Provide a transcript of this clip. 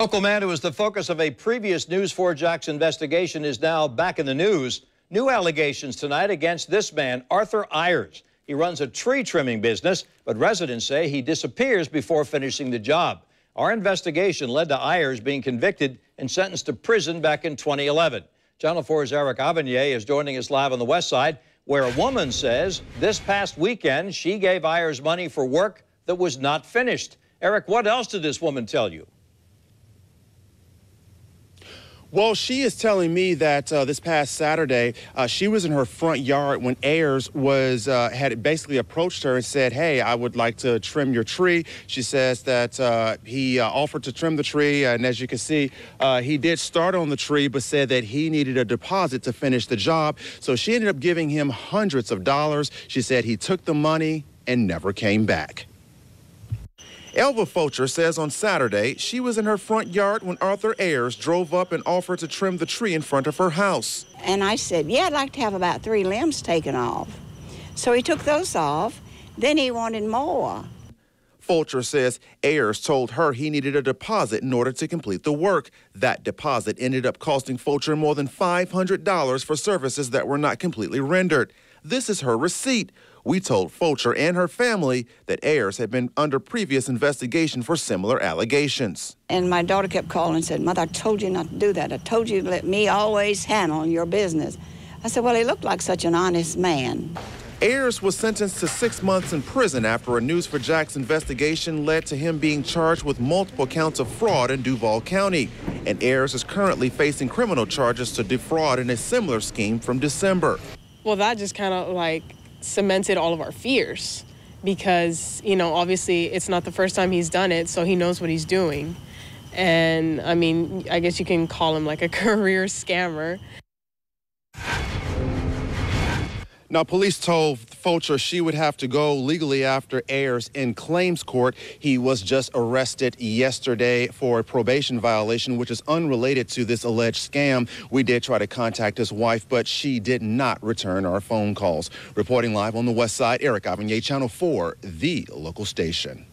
Local man who was the focus of a previous News 4 Jax investigation is now back in the news. New allegations tonight against this man, Arthur Ayers. He runs a tree trimming business, but residents say he disappears before finishing the job. Our investigation led to Ayers being convicted and sentenced to prison back in 2011. Channel 4's Arthur Ayers is joining us live on the west side, where a woman says this past weekend she gave Ayers money for work that was not finished. Eric, what else did this woman tell you? Well, she is telling me that this past Saturday, she was in her front yard when Ayers had basically approached her and said, "Hey, I would like to trim your tree." She says that he offered to trim the tree, and as you can see, he did start on the tree, but said that he needed a deposit to finish the job. So she ended up giving him hundreds of dollars. She said he took the money and never came back. Elva Fulcher says on Saturday she was in her front yard when Arthur Ayers drove up and offered to trim the tree in front of her house. And I said, yeah, I'd like to have about 3 limbs taken off. So he took those off. Then he wanted more. Fulcher says Ayers told her he needed a deposit in order to complete the work. That deposit ended up costing Fulcher more than $500 for services that were not completely rendered. This is her receipt. We told Fulcher and her family that Ayers had been under previous investigation for similar allegations. And my daughter kept calling and said, "Mother, I told you not to do that. I told you to let me always handle your business." I said, well, he looked like such an honest man. Ayers was sentenced to 6 months in prison after a News 4 Jax investigation led to him being charged with multiple counts of fraud in Duval County. And Ayers is currently facing criminal charges to defraud in a similar scheme from December. Well, that just kind of like cemented all of our fears because, you know, obviously it's not the first time he's done it, so he knows what he's doing. And I mean, I guess you can call him like a career scammer. Now, police told Fulcher she would have to go legally after Ayers in claims court. He was just arrested yesterday for a probation violation, which is unrelated to this alleged scam. We did try to contact his wife, but she did not return our phone calls. Reporting live on the west side, Arthur Ayers, Channel 4, the local station.